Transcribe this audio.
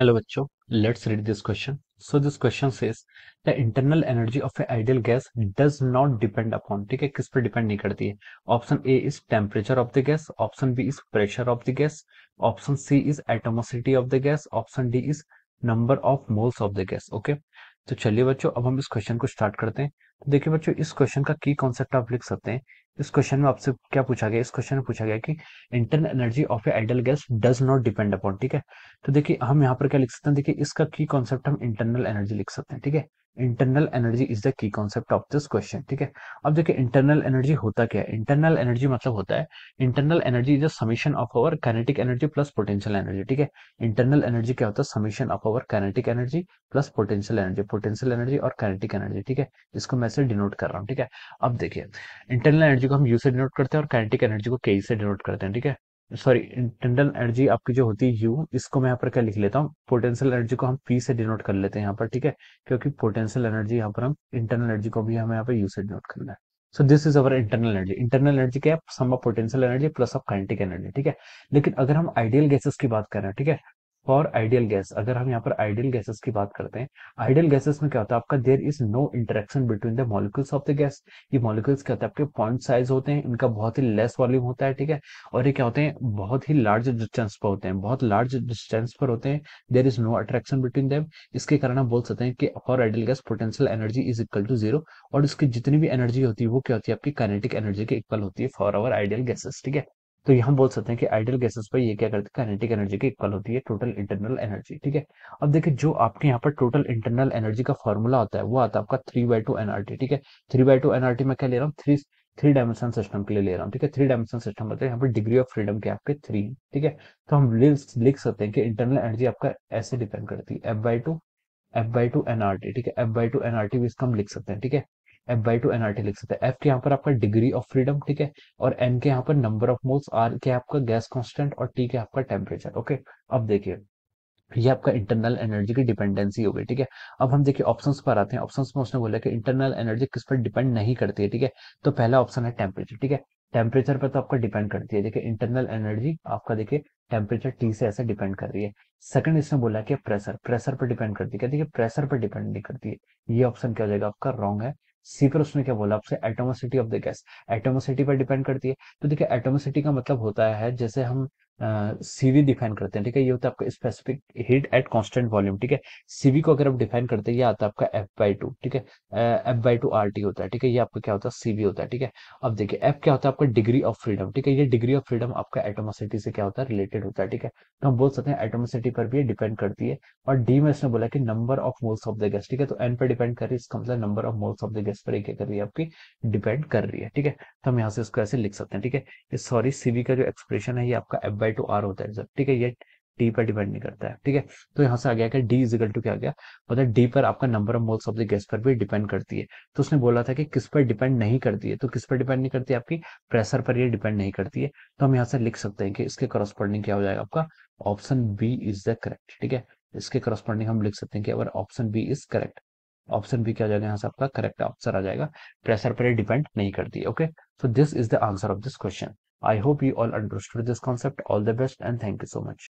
Hello बच्चों, let's read this question. So this question says the internal energy of an ideal gas does not depend upon, ठीक है, किस पर depend नहीं करती है. Option A is temperature of the gas, option B is pressure of the gas, option C is atomicity of the gas, option D is number of moles of the gas. Okay, तो चलिए बच्चों, अब हम इस question को start करते हैं. तो देखिए बच्चों, इस क्वेश्चन का की कॉन्सेप्ट आप लिख सकते हैं. इस क्वेश्चन में आपसे क्या पूछा गया, इस क्वेश्चन में पूछा गया कि internal energy of a ideal gas does not depend upon, ठीक है. तो देखिए हम यहाँ पर क्या लिख सकते हैं, देखिए इसका की कॉन्सेप्ट हम इंटरनल एनर्जी लिख सकते हैं, ठीक है. Internal energy is the key concept of this question, ठीक है. अब देखिए इंटरनल एनर्जी होता क्या है. इंटरनल एनर्जी मतलब होता है, internal energy is a summation of our kinetic energy plus potential energy, ठीक है. इंटरनल एनर्जी क्या होता है, summation of our kinetic energy plus potential energy और काइनेटिक एनर्जी, ठीक है. इसको मैं से डिनोट कर रहा हूँ, ठीक है. अब देखिए इंटरनल एनर्जी को हम यू से डिनोट करते हैं और काइनेटिक एनर्जी को के से डिनोट करते हैं, ठीक है. सॉरी, इंटरनल एनर्जी आपकी जो होती है यू, इसको मैं यहाँ पर क्या लिख लेता हूँ, पोटेंशियल एनर्जी को हम पी से डिनोट कर लेते हैं यहाँ पर, ठीक है. क्योंकि पोटेंशियल एनर्जी यहाँ पर हम इंटरनल एनर्जी को भी हमें यहाँ पर यू से डिनोट करना है. So this is our internal energy. Internal energy क्या है, sum of potential energy plus of kinetic energy, ठीक है. लेकिन अगर हम आइडियल गैसेस की बात कर रहे हैं, ठीक है, फॉर आइडियल गैस, अगर हम यहाँ पर आइडियल गैसेस की बात करते हैं, आइडियल गैसेस में क्या होता है आपका, there is no interaction between the molecules of the gas. ये मॉलिक्यूल्स क्या होता है, आपके पॉइंट साइज होते हैं, इनका बहुत ही लेस वॉल्यूम होता है, ठीक है. और ये क्या होते हैं, बहुत ही लार्ज डिस्टेंस पर होते हैं, बहुत लार्ज डिस्टेंस पर होते हैं. There is no attraction between them. इसके कारण हम बोल सकते हैं कि for ideal gas potential energy is equal to zero. और इसकी जितनी भी एनर्जी होती है वो क्या होती है, आपकी काइनेटिक एनर्जी के इक्वल होती है फॉर आवर आइडियल गैसेस, ठीक है. तो यहाँ बोल सकते हैं कि आइडियल गैसेस पर ये क्या करते हैं, काइनेटिक एनर्जी के इक्वल होती है टोटल इंटरनल एनर्जी, ठीक है. अब देखिए जो आपके यहाँ पर टोटल इंटरनल एनर्जी का फॉर्मूला होता है वो आता है आपका 3/2 एनआरटी, ठीक है. 3/2 एनआरटी में क्या ले रहा हूँ, थ्री डायमेंशन सिस्टम के लिए ले रहा हूँ, ठीक है. थ्री डायमेंशन सिस्टम मतलब यहाँ पर डिग्री ऑफ फ्रीडम के आपके थ्री, ठीक है. तो हम लिख सकते हैं कि इंटरनल एनर्जी आपका ऐसे डिपेंड करती है एफ बाई टू एनआरटी, ठीक है. एफ बाई टू एनआरटी भी इसका हम लिख सकते हैं, ठीक है. एफ बाई टू एनआरटी लिख सकते हैं. एफ के यहाँ पर आपका डिग्री ऑफ फ्रीडम, ठीक है. और एन के यहाँ पर नंबर ऑफ मोल्स, आर के आपका गैस कांस्टेंट और टी के आपका टेम्परेचर, ओके. अब देखिए ये आपका इंटरनल एनर्जी की डिपेंडेंसी हो गई, ठीक है. अब हम देखिए ऑप्शंस पर आते हैं. ऑप्शंस में उसने बोला कि इंटरनल एनर्जी किस पर डिपेंड नहीं करती है, ठीक है. तो पहला ऑप्शन है टेम्परेचर, ठीक है. टेम्परेचर पर तो आपका डिपेंड करती है, देखिए इंटरनल एनर्जी आपका देखिए टेम्परेचर टी से ऐसे डिपेंड कर रही है. सेकंड इसने बोला कि प्रेशर प्रेशर पर डिपेंड करती है, क्या देखिए प्रेशर पर डिपेंड नहीं करती है. ये ऑप्शन क्या हो जाएगा आपका, रॉन्ग है. सी पर उसने क्या बोला आपसे, एटोमोसिटी ऑफ द गैस, एटोमोसिटी पर डिपेंड करती है. तो देखिए एटोमोसिटी का मतलब होता है, जैसे हम सीवी डिफाइन करते हैं, ठीक है. ये होता है आपका specific heat at constant volume, ठीक है. सीवी को अगर आप डिफाइन करते हैं, ये आता है आपका F/2, ठीक है. F/2 RT होता है, ठीक है. ये आपका क्या होता है, सीवी होता है, ठीक है. अब देखिए एफ क्या होता है आपका, डिग्री ऑफ फ्रीडम, ठीक है. ये डिग्री ऑफ फ्रीडम आपका एटोमोसिटी से क्या होता है, रिलेटेड होता है, ठीक है. तो हम बोल सकते हैं एटोमोसिटी पर भी ये डिपेंड करती है. और डी में इसने बोला कि number of moles of the gas, ठीक है. तो एन पर डिपेंड कर रही है, इसका मतलब number of moles of the gas पर क्या कर रही है, आपकी डिपेंड कर रही है, ठीक है. तो हम यहाँ से इसको ऐसे लिख सकते हैं, ठीक है. ये सॉरी, सीवी का जो एक्सप्रेशन है ये आपका F/2 R होता है, ठीक है. ये टी पर डिपेंड नहीं करता है, ठीक है. तो यहाँ से आ गया कि डी इजिकल टू क्या आ गया, मतलब डी पर आपका number of moles of the gas पर भी डिपेंड करती है. तो उसने बोला था कि किस पर डिपेंड नहीं करती है, तो किस पर डिपेंड नहीं करती है, आपकी प्रेशर पर ये डिपेंड नहीं करती है. तो हम यहाँ से लिख सकते हैं कि इसके करस्पॉन्डिंग क्या हो जाएगा आपका, option B is the correct, ठीक है. इसके करस्पॉन्डिंग हम लिख सकते हैं कि अगर option B is correct, option B क्या हो जाएगा, यहाँ से आपका करेक्ट आंसर आ जाएगा. प्रेशर पर डिपेंड नहीं करती है, okay. So this is the answer of this question. I hope you all understood this concept. All the best and thank you so much.